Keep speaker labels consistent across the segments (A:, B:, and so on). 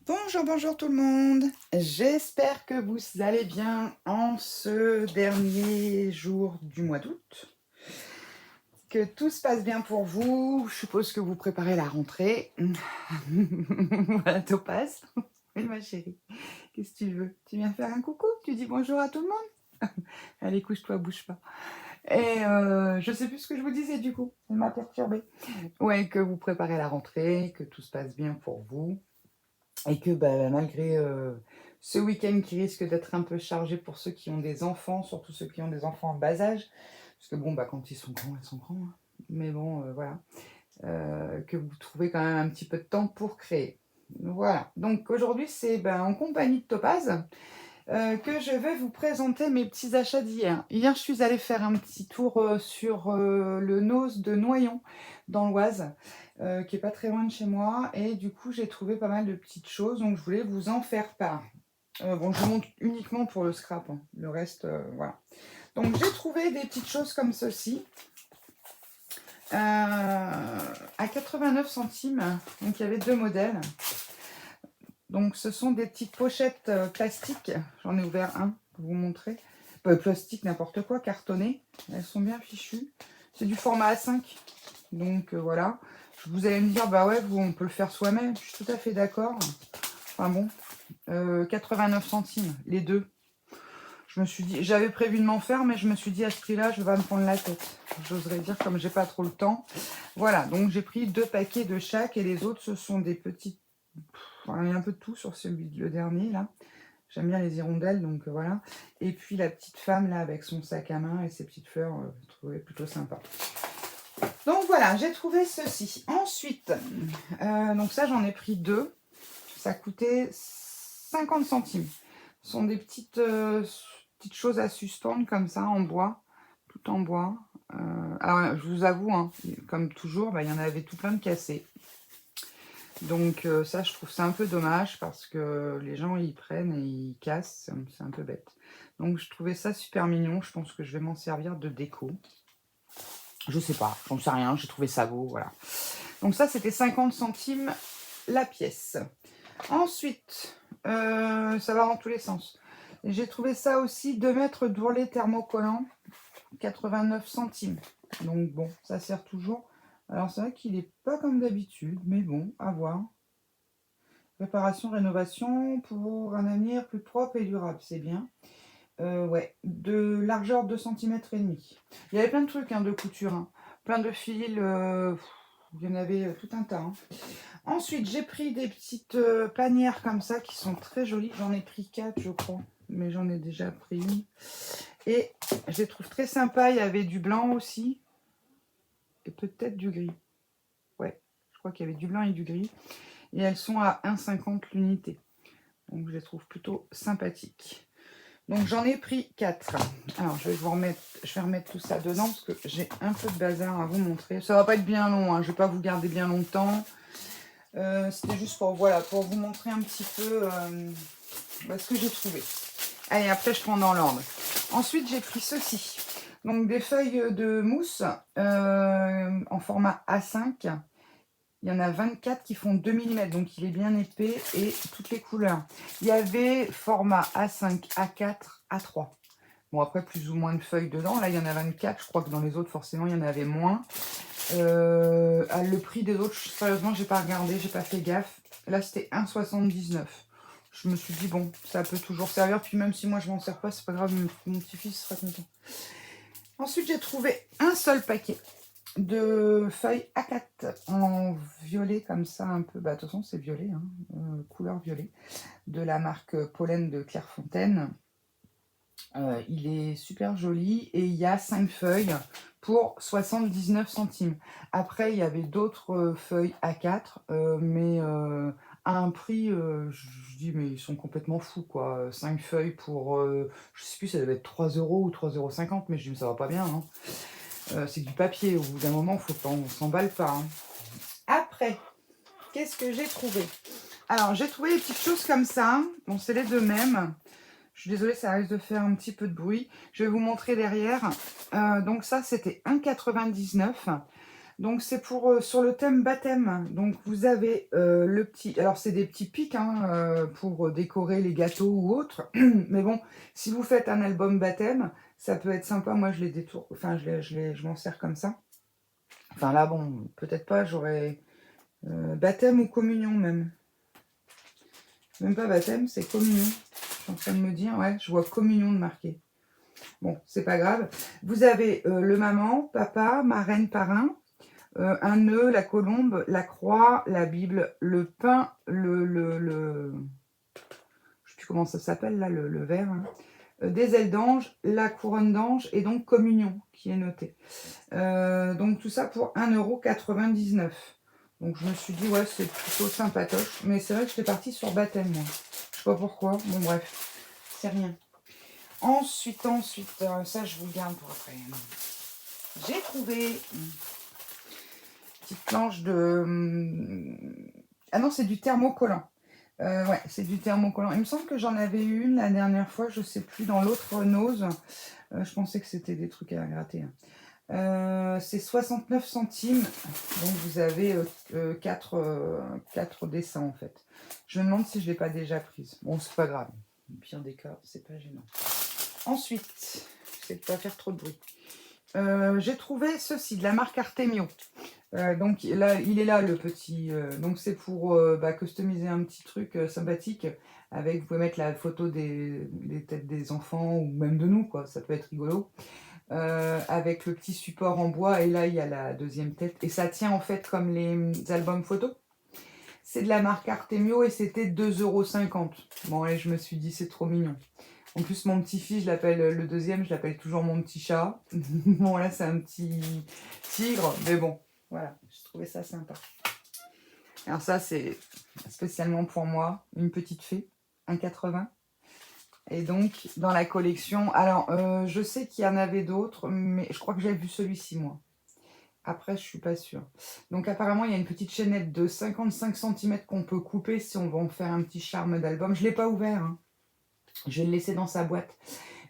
A: Bonjour, bonjour tout le monde. J'espère que vous allez bien en ce dernier jour du mois d'août. Que tout se passe bien pour vous. Je suppose que vous préparez la rentrée. Voilà, Topaz. Oui, ma chérie. Qu'est-ce que tu veux? Tu viens faire un coucou? Tu dis bonjour à tout le monde? Allez, couche-toi, bouge pas. Et je sais plus ce que je vous disais du coup. Elle m'a perturbée. Ouais, que vous préparez la rentrée, que tout se passe bien pour vous. Et que malgré ce week-end qui risque d'être un peu chargé pour ceux qui ont des enfants, surtout ceux qui ont des enfants en bas âge, parce que bon, quand ils sont grands, ils sont grands, hein. Mais bon, voilà, que vous trouvez quand même un petit peu de temps pour créer. Voilà, donc aujourd'hui c'est en compagnie de Topaz que je vais vous présenter mes petits achats d'hier. Hier, je suis allée faire un petit tour sur le Nose de Noyon, dans l'Oise, qui est pas très loin de chez moi. Et du coup, j'ai trouvé pas mal de petites choses, donc je voulais vous en faire part. Bon, je vous montre uniquement pour le scrap, hein. Le reste, voilà. Donc, j'ai trouvé des petites choses comme ceci. À 89 centimes, donc il y avait deux modèles. Donc ce sont des petites pochettes plastiques, j'en ai ouvert un pour vous montrer. Plastique, n'importe quoi, cartonné, elles sont bien fichues. C'est du format A5, donc voilà. Vous allez me dire, bah ouais, on peut le faire soi-même, je suis tout à fait d'accord. Enfin bon, 89 centimes, les deux. Je me suis dit, j'avais prévu de m'en faire, mais je me suis dit à ce prix-là, je vais pas me prendre la tête. J'oserais dire, comme j'ai pas trop le temps. Voilà, donc j'ai pris 2 paquets de chaque, et les autres, ce sont des petites. Enfin, il y a un peu de tout sur le dernier, là. J'aime bien les hirondelles, donc voilà. Et puis la petite femme, là, avec son sac à main et ses petites fleurs, je trouvais plutôt sympa. Donc voilà, j'ai trouvé ceci. Ensuite, donc ça, j'en ai pris 2. Ça coûtait 50 centimes. Ce sont des petites choses à suspendre comme ça, en bois. Tout en bois. Alors, je vous avoue, hein, comme toujours, il y en avait tout plein de cassés. Donc ça, je trouve ça un peu dommage parce que les gens, ils prennent et ils cassent. C'est un peu bête. Donc je trouvais ça super mignon. Je pense que je vais m'en servir de déco. Je sais pas, j'en sais rien. J'ai trouvé ça beau, voilà. Donc ça, c'était 50 centimes la pièce. Ensuite, ça va dans tous les sens. J'ai trouvé ça aussi 2 mètres d'ourlet thermocollant, 89 centimes. Donc bon, ça sert toujours. Alors c'est vrai qu'il n'est pas comme d'habitude, mais bon, à voir. Réparation, rénovation pour un avenir plus propre et durable, c'est bien. Ouais, de largeur 2 cm et demi. Il y avait plein de trucs de couture, hein. Plein de fils, il y en avait tout un tas, hein. Ensuite, j'ai pris des petites panières comme ça qui sont très jolies. J'en ai pris 4, je crois, mais j'en ai déjà pris une. Et je les trouve très sympas. Il y avait du blanc aussi et peut-être du gris. Ouais, je crois qu'il y avait du blanc et du gris. Et elles sont à 1,50 l'unité. Donc je les trouve plutôt sympathiques. Donc j'en ai pris 4. Alors je vais remettre tout ça dedans parce que j'ai un peu de bazar à vous montrer. Ça va pas être bien long, hein. Je vais pas vous garder bien longtemps. C'était juste pour vous montrer un petit peu ce que j'ai trouvé. Allez, après je prends dans l'ordre. Ensuite j'ai pris ceci. Donc des feuilles de mousse en format A5. Il y en a 24 qui font 2 mm, donc il est bien épais et toutes les couleurs. Il y avait format A5, A4, A3. Bon, après, plus ou moins de feuilles dedans. Là, il y en a 24. Je crois que dans les autres, forcément, il y en avait moins. Le prix des autres, sérieusement, j'ai pas regardé, j'ai pas fait gaffe. Là, c'était 1,79. Je me suis dit, bon, ça peut toujours servir. Puis même si moi, je m'en sers pas, c'est pas grave, mon petit-fils sera content. Ensuite, j'ai trouvé un seul paquet de feuilles A4 en violet comme ça un peu, de toute façon c'est violet, hein, couleur violet, de la marque Pollen de Clairefontaine. Il est super joli et il y a 5 feuilles pour 79 centimes. Après il y avait d'autres feuilles A4 mais à un prix, je dis mais ils sont complètement fous quoi. 5 feuilles pour, je sais plus, ça devait être 3 € ou 3,50 €, mais je dis mais ça va pas bien, hein. C'est du papier, au bout d'un moment, faut pas, on s'emballe pas, hein. Après, qu'est-ce que j'ai trouvé? Alors, j'ai trouvé des petites choses comme ça. Bon, c'est les deux mêmes. Je suis désolée, ça risque de faire un petit peu de bruit. Je vais vous montrer derrière. Donc ça, c'était 1,99 €. Donc c'est pour sur le thème baptême. Donc vous avez le petit... Alors c'est des petits pics hein, pour décorer les gâteaux ou autres. Mais bon, si vous faites un album baptême, ça peut être sympa. Moi je les détourne, enfin je m'en sers comme ça. Enfin là bon, peut-être pas, j'aurais baptême ou communion même. Même pas baptême, c'est communion. Je suis en train de me dire, ouais, je vois communion de marqué. Bon, c'est pas grave. Vous avez le maman, papa, marraine, parrain. Un nœud, la colombe, la croix, la Bible, le pain, je sais plus comment ça s'appelle là, le verre, hein. Des ailes d'ange, la couronne d'ange et donc communion qui est notée. Donc tout ça pour 1,99 €. Donc je me suis dit ouais c'est plutôt sympatoche, mais c'est vrai que j'étais partie sur baptême moi. Je sais pas pourquoi, bon bref, c'est rien. Ensuite, ça je vous le garde pour après. J'ai trouvé petite planche de... Ah non, c'est du thermocollant. Ouais, c'est du thermocollant. Il me semble que j'en avais une la dernière fois, je sais plus, dans l'autre nose. Je pensais que c'était des trucs à gratter. C'est 69 centimes. Donc vous avez 4 dessins en fait. Je me demande si je ne l'ai pas déjà prise. Bon, c'est pas grave. Au pire des cas, c'est pas gênant. Ensuite, j'essaie de pas faire trop de bruit. J'ai trouvé ceci de la marque Artemio. Donc là, il est là le petit. Donc c'est pour customiser un petit truc sympathique. Avec, vous pouvez mettre la photo des têtes des enfants ou même de nous, quoi. Ça peut être rigolo. Avec le petit support en bois. Et là, il y a la deuxième tête. Et ça tient en fait comme les albums photos. C'est de la marque Artemio et c'était 2,50 €. Bon, et je me suis dit, c'est trop mignon. En plus, mon petit-fils, je l'appelle le deuxième, je l'appelle toujours mon petit chat. Bon, là, c'est un petit tigre, mais bon, voilà, j'ai trouvé ça sympa. Alors ça, c'est spécialement pour moi, une petite fée, 1,80 €. Et donc, dans la collection, alors, je sais qu'il y en avait d'autres, mais je crois que j'ai vu celui-ci, moi. Après, je suis pas sûre. Donc, apparemment, il y a une petite chaînette de 55 cm qu'on peut couper si on va en faire un petit charme d'album. Je ne l'ai pas ouvert, hein. Je vais le laisser dans sa boîte.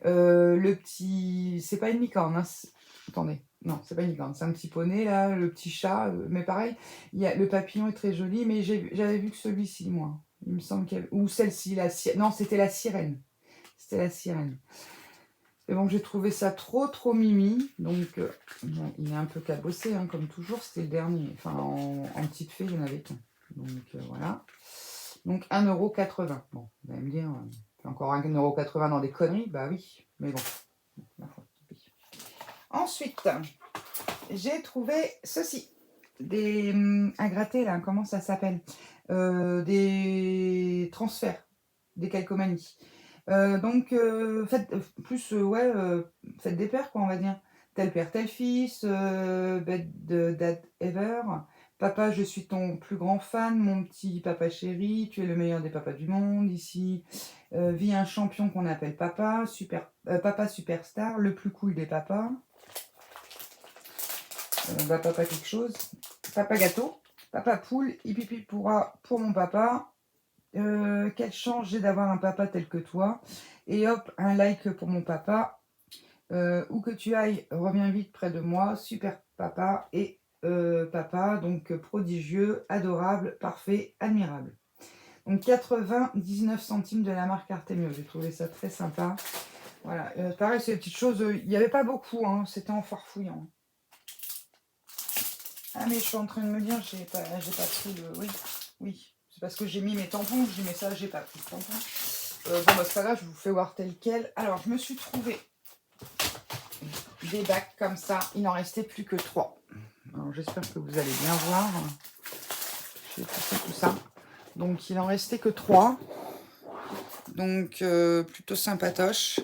A: Le petit... C'est pas une licorne, hein. Attendez. Non, c'est pas une licorne. C'est un petit poney, là, le petit chat. Mais pareil, le papillon est très joli. Mais j'avais vu que celui-ci, moi. Il me semble qu'il y avait... Ou celle-ci, la sirène. Non, c'était la sirène. C'était la sirène. Et bon, j'ai trouvé ça trop mimi. Donc, bon, il est un peu cabossé, hein, comme toujours. C'était le dernier. Enfin, en petite fée, il y en avait qu'un. Donc, voilà. Donc, 1,80 €. Bon, vous allez me dire... Encore 1,80 € dans des conneries, bah oui, mais bon. Ensuite, j'ai trouvé ceci. Des à gratter là, comment ça s'appelle, des transferts, des calcomanies. Donc, faites plus, ouais, faites des paires, quoi, on va dire. Tel père, tel fils, bed dad ever. Papa, je suis ton plus grand fan, mon petit papa chéri, tu es le meilleur des papas du monde. Ici, vit un champion qu'on appelle papa, papa superstar, le plus cool des papas. Papa quelque chose. Papa gâteau, papa poule, hippie pour mon papa. Quelle chance j'ai d'avoir un papa tel que toi. Et hop, un like pour mon papa. Où que tu ailles, reviens vite près de moi. Super papa et papa, donc prodigieux, adorable, parfait, admirable. Donc 99 centimes de la marque Artemio. J'ai trouvé ça très sympa. Voilà, pareil, c'est des petites choses. Il n'y avait pas beaucoup, hein, c'était en farfouillant. Ah, mais je suis en train de me dire, j'ai pas pris le. Oui. C'est parce que j'ai mis mes tampons que j'ai mis ça, j'ai pas pris de tampons. Bon, bah, c'est pas grave, je vous fais voir tel quel. Alors, je me suis trouvé des bacs comme ça. Il n'en restait plus que 3. Alors, j'espère que vous allez bien voir. J'ai tout ça. Donc, il en restait que 3. Donc, plutôt sympatoche.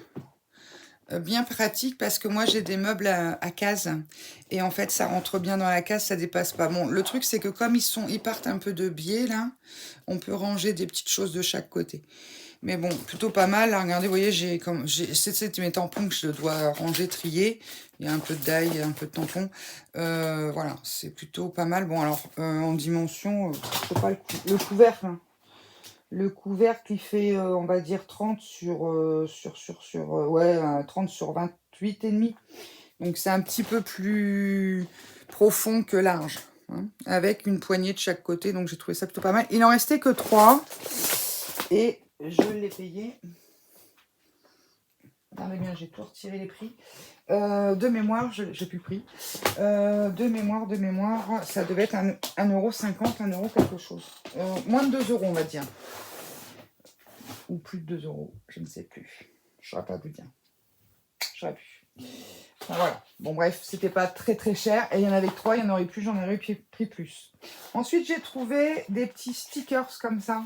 A: Bien pratique parce que moi, j'ai des meubles à case. Et en fait, ça rentre bien dans la case, ça dépasse pas. Bon, le truc, c'est que comme ils partent un peu de biais, là, on peut ranger des petites choses de chaque côté. Mais bon, plutôt pas mal. Là, regardez, vous voyez, c'est mes tampons que je dois ranger, trier. Il y a un peu de daille, un peu de tampons. Voilà, c'est plutôt pas mal. Bon, alors, en dimension, c'est pas le couvercle. Hein. Le couvercle, il fait, on va dire, 30 sur 30 sur 28,5. Donc c'est un petit peu plus profond que large, hein, avec une poignée de chaque côté. Donc j'ai trouvé ça plutôt pas mal. Il en restait que 3 et je l'ai payé. Regardez bien, j'ai tout retiré les prix. De mémoire, j'ai plus pris. De mémoire, ça devait être 1,50 €, 1 € quelque chose. Moins de 2 €, on va dire. Ou plus de 2 €, je ne sais plus. Je ne saurais pas vous dire. J'aurais pu. Enfin, voilà. Bon, bref, c'était pas très très cher. Et il y en avait que 3, il y en aurait plus, j'en aurais pris plus. Ensuite, j'ai trouvé des petits stickers comme ça,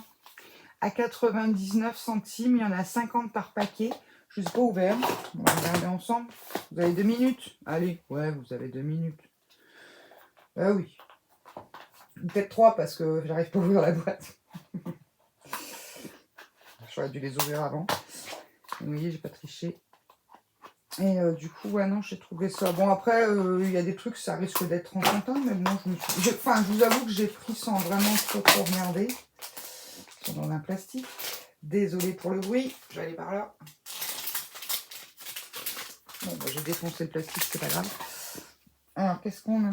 A: à 99 centimes. Il y en a 50 par paquet. Je ne les ai pas ouverts. On va regarder ensemble. Vous avez 2 minutes? Allez, ouais, vous avez 2 minutes. Oui. Peut-être 3 parce que j'arrive pas à ouvrir la boîte. J'aurais dû les ouvrir avant. Vous voyez, j'ai pas triché. Et du coup, ouais, non, j'ai trouvé ça. Bon, après, il y a des trucs, ça risque d'être enfantin, mais bon, je vous avoue que j'ai pris sans vraiment trop regarder. Ils sont dans un plastique. Désolée pour le bruit, je vais aller par là. Bon, bah, j'ai défoncé le plastique, c'est pas grave. Alors, qu'est-ce qu'on a?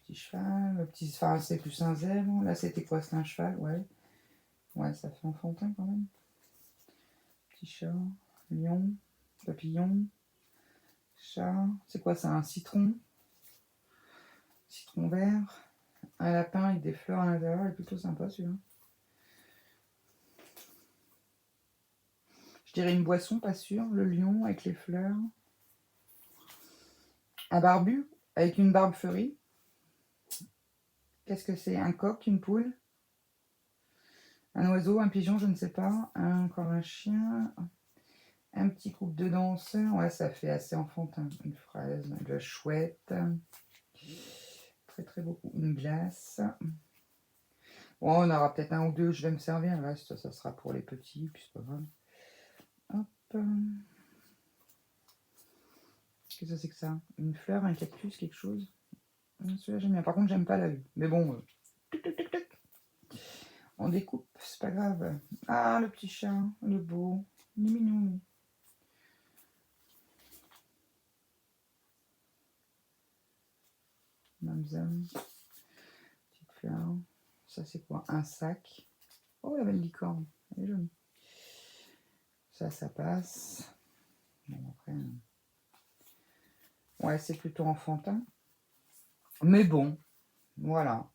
A: Petit cheval, enfin, c'est plus un zèbre. Là, c'était quoi? C'est un cheval, ouais. Ouais, ça fait enfantin quand même. Petit chat, lion, papillon, chat. C'est quoi ça? Un citron? Citron vert. Un lapin avec des fleurs à l'intérieur, il est plutôt sympa celui-là. Je dirais une boisson, pas sûr. Le lion avec les fleurs. Un barbu avec une barbe fleurie. Qu'est-ce que c'est? Un coq, une poule? Un oiseau, un pigeon, je ne sais pas. Encore un chien. Un petit couple de danseurs. Ouais, ça fait assez enfantin. Une fraise, de la chouette. Très très beaucoup. Une glace. Bon, on aura peut-être un ou deux, je vais me servir. Le reste, ça sera pour les petits, puis c'est pas grave. Hop. Qu'est-ce que c'est que ça? Une fleur, un cactus, quelque chose? Celui-là, j'aime bien. Par contre, j'aime pas la vue. Mais bon, on découpe, c'est pas grave. Ah, le petit chat, le beau. Il est mignon, lui. Mamzam. Petite fleur. Ça, c'est quoi? Un sac. Oh, la belle licorne. Elle est jolie. Ça passe. Bon, après... Ouais, c'est plutôt enfantin. Mais bon, voilà.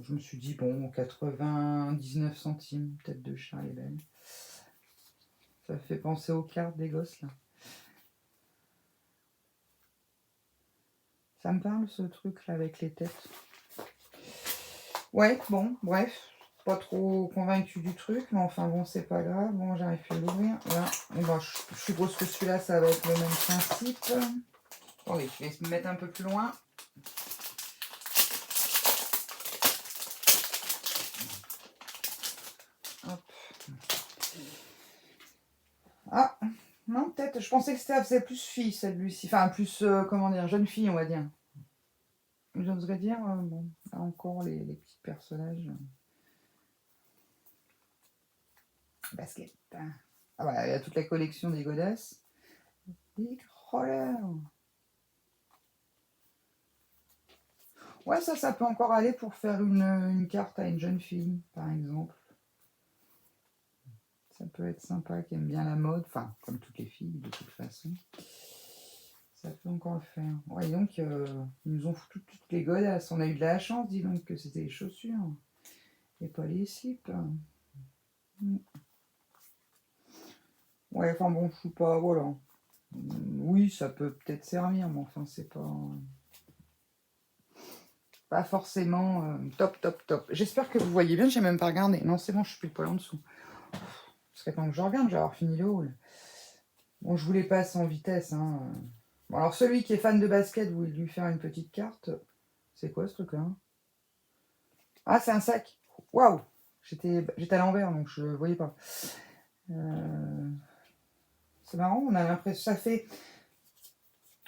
A: Je me suis dit, bon, 99 centimes, tête de chat, elle est belle. Ça fait penser aux cartes des gosses, là. Ça me parle, ce truc-là, avec les têtes. Ouais, bon, bref. Pas trop convaincu du truc, mais enfin, bon, c'est pas grave. Bon, j'arrive plus à l'ouvrir. Là, et bon, je suppose que celui-là, ça va être le même principe. Attendez, je vais me mettre un peu plus loin. Hop. Ah, non, peut-être, je pensais que c'était plus fille, celle-ci. Enfin, plus, comment dire, jeune fille, on va dire. J'oserais dire, bon, là encore, les petits personnages. Basket. Ah voilà, il y a toute la collection des godasses. Big roller. Ouais, ça peut encore aller pour faire une carte à une jeune fille, par exemple. Ça peut être sympa, qui aime bien la mode, enfin, comme toutes les filles, de toute façon. Ça peut encore le faire. Ouais, donc, ils nous ont foutu toutes les godasses. On a eu de la chance, dis donc, que c'était les chaussures. Et pas les slips. Ouais, enfin bon, je suis pas, voilà. Oui, ça peut peut-être servir, mais enfin, c'est pas forcément top. J'espère que vous voyez bien, j'ai même pas regardé. Non, c'est bon, je suis plus le poil en dessous. Ce serait temps que je regarde, je vais avoir fini le haul. Bon, je vous les passe en vitesse. Hein. Bon, alors, celui qui est fan de basket, vous voulez lui faire une petite carte. C'est quoi ce truc-là? Ah, c'est un sac. Waouh! J'étais à l'envers, donc je voyais pas. C'est marrant, on a l'impression... Ça fait...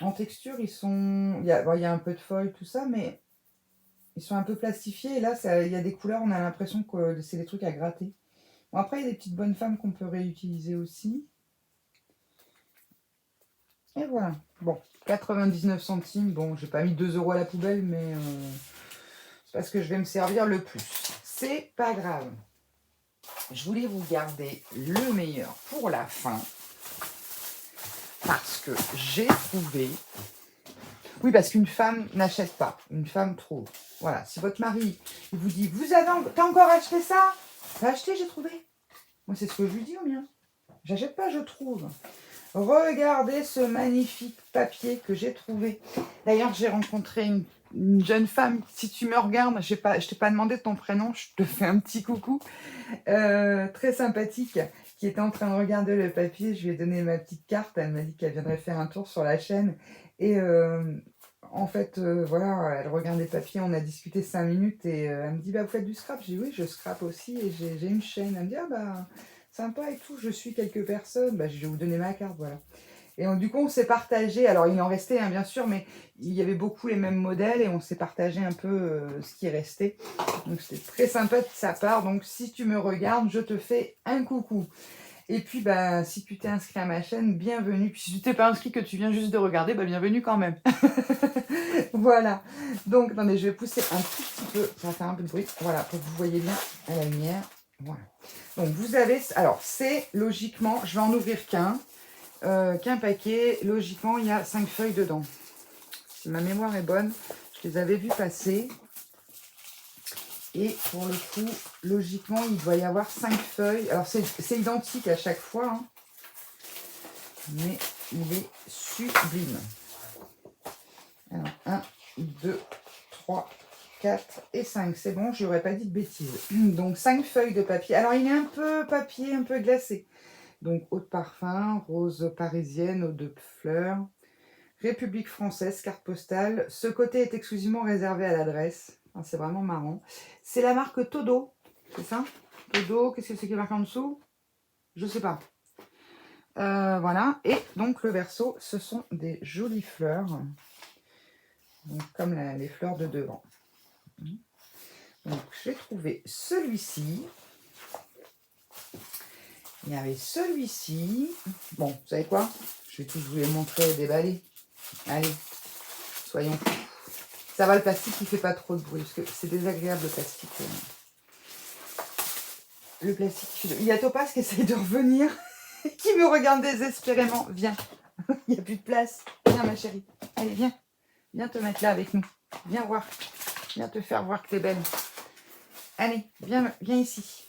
A: En texture, ils sont... Il y a un peu de feuilles, tout ça, mais... Ils sont un peu plastifiés, et là, il y a des couleurs, on a l'impression que c'est des trucs à gratter. Bon, après, il y a des petites bonnes femmes qu'on peut réutiliser aussi. Et voilà. Bon, 99 centimes. Bon, j'ai pas mis 2 € à la poubelle, mais c'est parce que je vais me servir le plus. C'est pas grave. Je voulais vous garder le meilleur pour la fin. Parce que j'ai trouvé... Oui, parce qu'une femme n'achète pas. Une femme trouve. Voilà. Si votre mari il vous dit, t'as encore acheté ça? T'as acheté, j'ai trouvé. Moi, c'est ce que je lui dis au mien. J'achète pas, je trouve. Regardez ce magnifique papier que j'ai trouvé. D'ailleurs, j'ai rencontré une jeune femme. Si tu me regardes, je t'ai pas demandé ton prénom, je te fais un petit coucou. Très sympathique, qui était en train de regarder le papier. Je lui ai donné ma petite carte. Elle m'a dit qu'elle viendrait faire un tour sur la chaîne. Et en fait, voilà, elle regardait le papier. On a discuté 5 minutes et elle me dit, bah, vous faites du scrap? J'ai dit, oui, je scrape aussi et j'ai une chaîne. Elle me dit, ah bah, sympa et tout, je suis quelques personnes. Bah, je vais vous donner ma carte, voilà. Et du coup, on s'est partagé. Alors, il en restait, hein, bien sûr, mais il y avait beaucoup les mêmes modèles et on s'est partagé un peu ce qui restait. Donc, c'était très sympa de sa part. Donc, si tu me regardes, je te fais un coucou. Et puis, bah, si tu t'es inscrit à ma chaîne, bienvenue. Puis, si tu t'es pas inscrit, que tu viens juste de regarder, bah, bienvenue quand même. Voilà. Donc, attendez, je vais pousser un tout petit peu. Ça va faire un peu de bruit. Voilà, pour que vous voyez bien à la lumière. Voilà. Donc, vous avez... Alors, c'est logiquement... Je vais en ouvrir qu'un paquet. Logiquement, il y a 5 feuilles dedans. Si ma mémoire est bonne, je les avais vues passer. Et pour le coup, logiquement, il doit y avoir 5 feuilles. Alors, c'est identique à chaque fois, hein, mais il est sublime. Alors, 1, 2, 3, 4 et 5. C'est bon, je n'aurais pas dit de bêtises. Donc, 5 feuilles de papier. Alors, il est un peu papier, un peu glacé. Donc, eau de parfum, rose parisienne, eau de fleurs, République française, carte postale. Ce côté est exclusivement réservé à l'adresse. Enfin, c'est vraiment marrant. C'est la marque Todo, c'est ça? Todo, qu'est-ce que c'est qui est marqué en dessous? Je sais pas. Voilà. Et donc, le verso, ce sont des jolies fleurs. Donc, comme les fleurs de devant. Donc, j'ai trouvé celui-ci. Il y avait celui-ci. Bon, vous savez quoi? Je vais tous vous les montrer et déballer. Allez, soyons fous. Ça va, le plastique, il fait pas trop de bruit, parce que c'est désagréable, le plastique. Le plastique, il y a Topaz qui essaye de revenir, qui me regarde désespérément. Viens, il n'y a plus de place. Viens, ma chérie. Allez, viens. Viens te mettre là avec nous. Viens voir. Viens te faire voir que t'es belle. Allez, viens ici.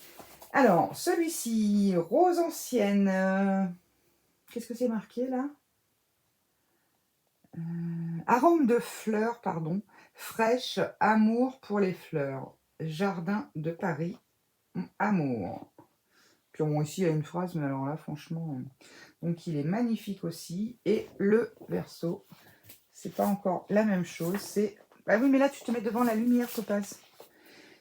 A: Alors, celui-ci, rose ancienne. Qu'est-ce que c'est marqué, là? Arôme de fleurs, pardon. Fraîche, amour pour les fleurs. Jardin de Paris, amour. Puis bon, ici, il y a une phrase, mais alors là, franchement... Donc, il est magnifique aussi. Et le verso, c'est pas encore la même chose. C'est... Ah oui, mais là, tu te mets devant la lumière, Topaz.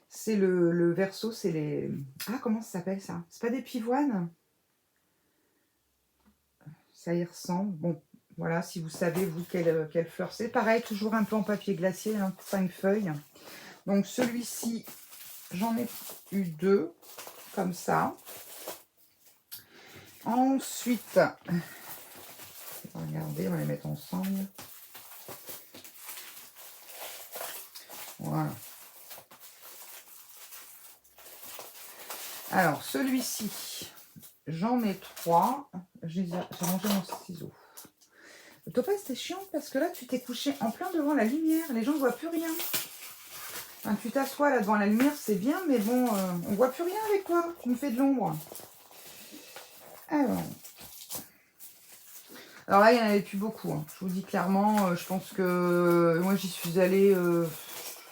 A: C'est le verso, c'est les... Ah, comment ça s'appelle, ça? C'est pas des pivoines? Ça y ressemble. Bon, voilà, si vous savez, vous, quelle fleur c'est. Pareil, toujours un peu en papier glacier, hein, 5 feuilles. Donc, celui-ci, j'en ai eu 2, comme ça. Ensuite, regardez, on va les mettre ensemble. Voilà. Alors, celui-ci, j'en ai 3. J'ai rangé mon ciseau. Le topaz, c'est chiant parce que là, tu t'es couché en plein devant la lumière. Les gens ne voient plus rien. Enfin, tu t'assois là devant la lumière, c'est bien, mais bon, on ne voit plus rien avec toi. Tu me fais de l'ombre. Alors là, il n'y en avait plus beaucoup. Hein. Je vous dis clairement, je pense que moi, j'y suis allée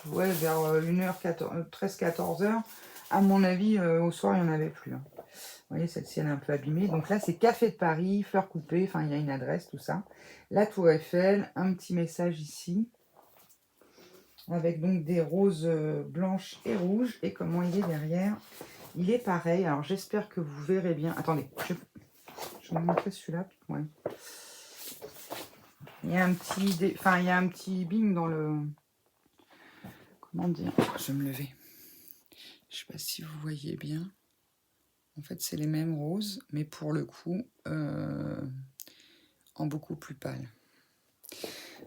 A: ouais, vers 13-14h. À mon avis, au soir, il n'y en avait plus. Hein. Vous voyez, celle-ci, elle est un peu abîmée. Donc là, c'est Café de Paris, fleurs coupées. Enfin, il y a une adresse, tout ça. La Tour Eiffel, un petit message ici. Avec donc des roses blanches et rouges. Et comment il est derrière? Il est pareil. Alors, j'espère que vous verrez bien. Attendez, je vais vous montrer celui-là. Ouais. Il y a un petit... Enfin, il y a un petit bing dans le... Comment dire? Je vais me lever. Je ne sais pas si vous voyez bien. En fait, c'est les mêmes roses, mais pour le coup, en beaucoup plus pâle.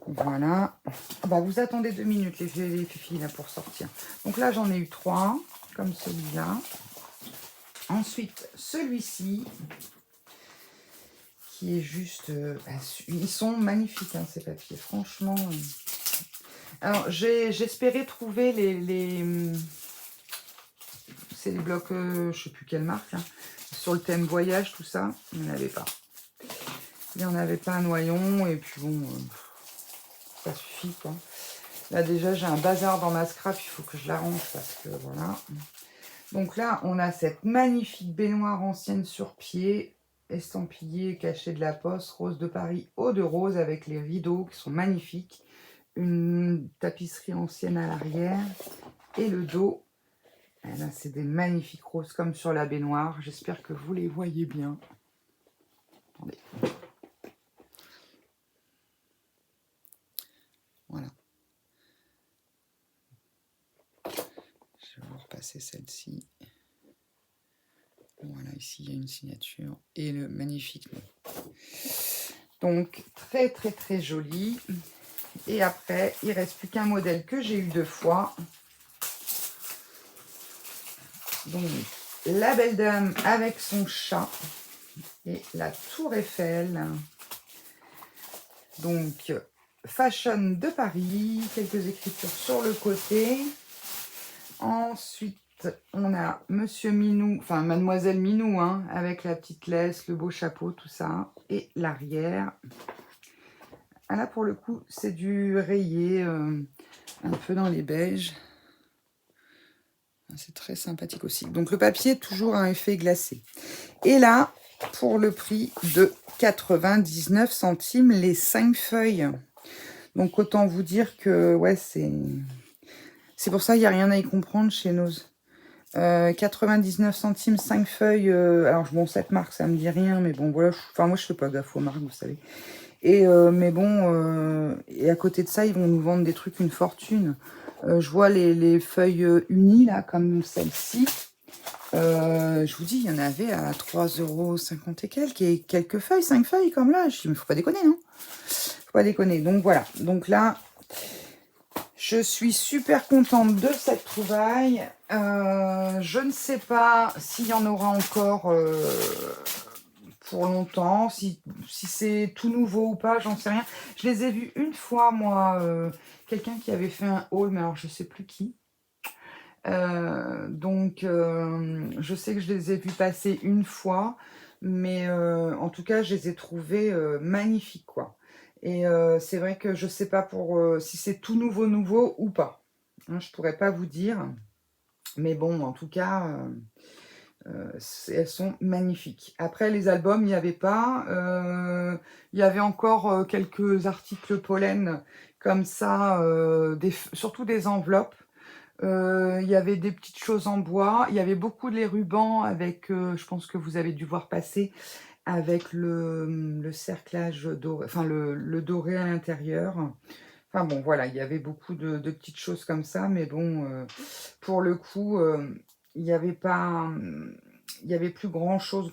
A: Voilà. Bah, vous attendez 2 minutes les filles là pour sortir. Donc là j'en ai eu 3 comme celui-là. Ensuite celui-ci qui est juste... ils sont magnifiques ces papiers, franchement. Alors j'espérais trouver c'est les blocs, je sais plus quelle marque, là, sur le thème voyage, tout ça. Il n'y en avait pas. Il n'y en avait pas un noyon, et puis bon, ça suffit, quoi. Là, déjà, j'ai un bazar dans ma scrap, il faut que je l'arrange, parce que, voilà. Donc là, on a cette magnifique baignoire ancienne sur pied, estampillée, cachée de la poste, rose de Paris, eau de rose, avec les rideaux qui sont magnifiques. Une tapisserie ancienne à l'arrière, et le dos. Et là, c'est des magnifiques roses, comme sur la baignoire. J'espère que vous les voyez bien. Attendez. Voilà. Je vais vous repasser celle-ci. Voilà, ici, il y a une signature et le magnifique nom. Donc, très, très, très joli. Et après, il ne reste plus qu'un modèle que j'ai eu 2 fois. Donc, la belle dame avec son chat et la tour Eiffel. Donc, Fashion de Paris, quelques écritures sur le côté. Ensuite, on a Monsieur Minou, enfin Mademoiselle Minou, avec la petite laisse, le beau chapeau, tout ça. Et l'arrière. Ah, là, pour le coup, c'est du rayé, un peu dans les beiges. C'est très sympathique aussi. Donc, le papier, toujours un effet glacé. Et là, pour le prix de 99 centimes, les 5 feuilles. Donc, autant vous dire que, ouais, c'est pour ça qu'il n'y a rien à y comprendre chez Nose. 99 centimes, 5 feuilles. Alors, bon, cette marque, ça me dit rien, mais bon, voilà. Enfin, moi, je fais pas gaffe aux marques, vous savez. Et, mais bon, et à côté de ça, ils vont nous vendre des trucs une fortune. Je vois les feuilles unies, là, comme celle-ci. Je vous dis, il y en avait à 3,50 € et quelques. Et quelques feuilles, 5 feuilles, comme là. Je dis, mais faut pas déconner, non? Faut pas déconner. Donc, voilà. Donc là... Je suis super contente de cette trouvaille. Je ne sais pas s'il y en aura encore pour longtemps, si c'est tout nouveau ou pas, j'en sais rien. Je les ai vus une fois, moi, quelqu'un qui avait fait un haul, mais alors je ne sais plus qui. Donc, je sais que je les ai vus passer une fois, mais en tout cas, je les ai trouvés magnifiques, quoi. Et c'est vrai que je ne sais pas pour si c'est tout nouveau ou pas. Hein, je ne pourrais pas vous dire. Mais bon, en tout cas, elles sont magnifiques. Après, les albums, il n'y avait pas. Il y avait encore quelques articles pollen comme ça, surtout des enveloppes. Il y avait des petites choses en bois. Il y avait beaucoup de les rubans avec, je pense que vous avez dû voir passer, avec le cerclage doré, enfin le doré à l'intérieur. Enfin bon, voilà, il y avait beaucoup de petites choses comme ça, mais bon, pour le coup, il n'y avait pas, il y avait plus grand-chose.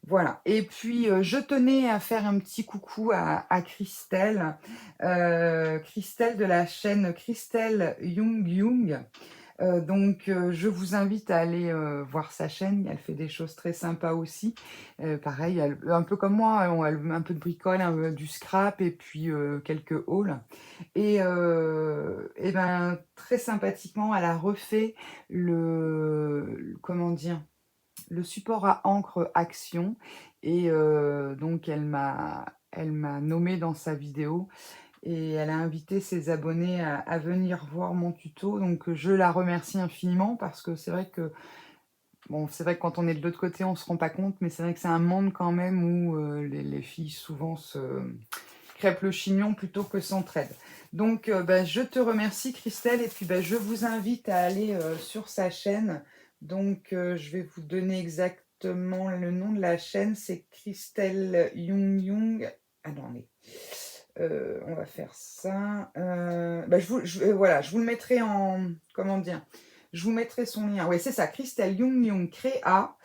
A: Voilà, et puis je tenais à faire un petit coucou à Christelle, Christelle de la chaîne Christelle Young. Donc, je vous invite à aller voir sa chaîne. Elle fait des choses très sympas aussi. Pareil, un peu comme moi, elle un peu de bricole, du scrap et puis quelques hauls. Et ben, très sympathiquement, elle a refait comment dire, le support à encre Action. Et donc, elle m'a nommé dans sa vidéo. Et elle a invité ses abonnés à venir voir mon tuto. Donc, je la remercie infiniment parce que c'est vrai que, bon, c'est vrai que quand on est de l'autre côté, on ne se rend pas compte, mais c'est vrai que c'est un monde quand même où les filles souvent se crêpent le chignon plutôt que s'entraident. Donc, je te remercie, Christelle, et puis je vous invite à aller sur sa chaîne. Donc, je vais vous donner exactement le nom de la chaîne. C'est Christelle Young. Ah non, mais... on va faire ça. Voilà, je vous le mettrai en... Comment dire? Je vous mettrai son lien. Oui, c'est ça, Christelle Young Créa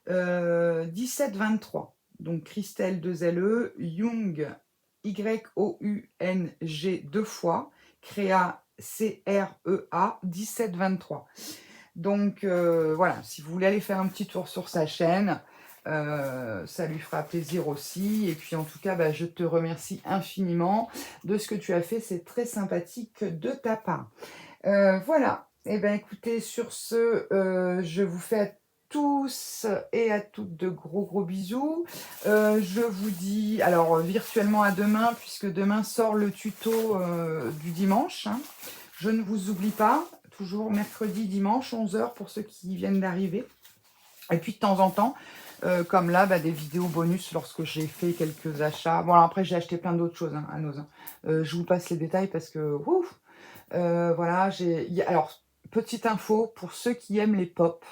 A: 1723. donc Christelle 2LE, Young, Y-O-U-N-G 2 fois, Créa, C-R-E-A 1723. Donc voilà, si vous voulez aller faire un petit tour sur sa chaîne, ça lui fera plaisir aussi. Et puis en tout cas, bah, je te remercie infiniment de ce que tu as fait. C'est très sympathique de ta part. Voilà. Et bien écoutez, sur ce, je vous fais à tous et à toutes de gros bisous. Je vous dis alors virtuellement à demain, puisque demain sort le tuto du dimanche. Hein. Je ne vous oublie pas, toujours mercredi, dimanche, 11 h pour ceux qui viennent d'arriver. Et puis de temps en temps, comme là, bah, des vidéos bonus lorsque j'ai fait quelques achats. Bon, alors après, j'ai acheté plein d'autres choses hein, à Nose. Je vous passe les détails parce que, ouf, voilà, alors, petite info, pour ceux qui aiment les pop,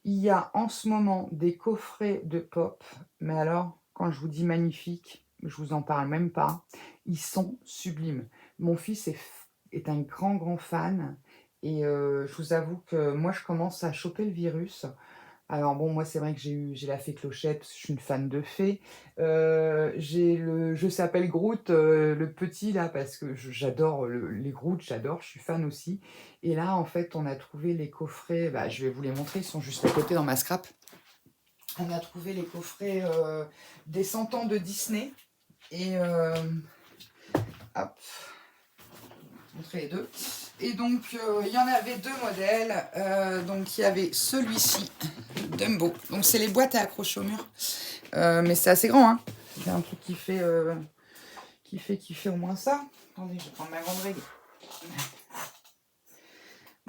A: il y a en ce moment des coffrets de pop, mais alors, quand je vous dis magnifique, je vous en parle même pas, ils sont sublimes. Mon fils est un grand fan, et je vous avoue que moi, je commence à choper le virus. Alors bon, moi c'est vrai que j'ai la fée Clochette, parce que je suis une fan de fées. J'ai le Je s'appelle Groot, le petit là, parce que j'adore les Groot, j'adore, je suis fan aussi. Et là, en fait, on a trouvé les coffrets, bah, je vais vous les montrer, ils sont juste à côté dans ma scrap. On a trouvé les coffrets des 100 ans de Disney. Et hop, montrer les deux. Et donc, il y en avait deux modèles. Donc, il y avait celui-ci, Dumbo. Donc, c'est les boîtes à accrocher au mur. Mais c'est assez grand, hein. C'est un truc qui fait au moins ça. Attendez, je vais prendre ma grande règle.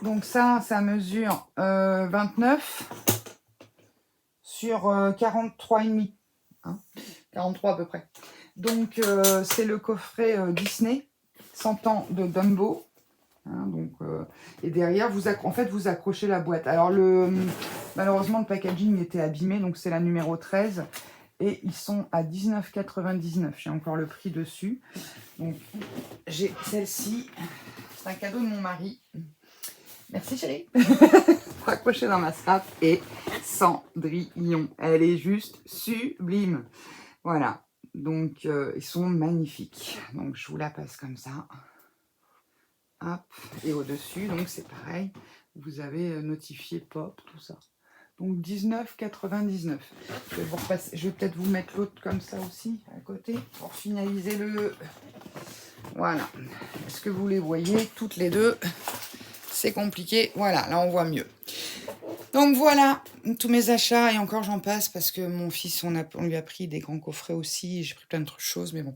A: Donc, ça mesure 29 sur 43,5. Hein, 43 à peu près. Donc, c'est le coffret Disney, 100 ans de Dumbo. Hein, donc, et derrière, vous accrochez la boîte. Alors, malheureusement, le packaging était abîmé, donc c'est la numéro 13. Et ils sont à 19,99. J'ai encore le prix dessus. Donc, j'ai celle-ci. C'est un cadeau de mon mari. Merci, chérie. Accrochée dans ma strap. Et Cendrillon. Elle est juste sublime. Voilà. Donc, ils sont magnifiques. Donc, je vous la passe comme ça. Hop, et au-dessus, donc c'est pareil, vous avez notifié pop, tout ça. Donc 19,99. Je vais peut-être vous mettre l'autre comme ça aussi, à côté, pour finaliser le... Voilà. Est-ce que vous les voyez toutes les deux? C'est compliqué. Voilà, là on voit mieux. Donc voilà, tous mes achats, et encore j'en passe parce que mon fils, on lui a pris des grands coffrets aussi, j'ai pris plein de choses, mais bon.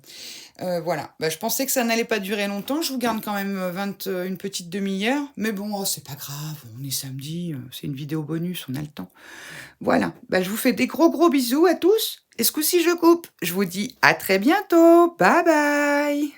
A: Voilà, bah, je pensais que ça n'allait pas durer longtemps, je vous garde quand même une petite demi-heure, mais bon, oh, c'est pas grave, on est samedi, c'est une vidéo bonus, on a le temps. Voilà, bah, je vous fais des gros bisous à tous, et ce coup-ci je coupe. Je vous dis à très bientôt, bye bye.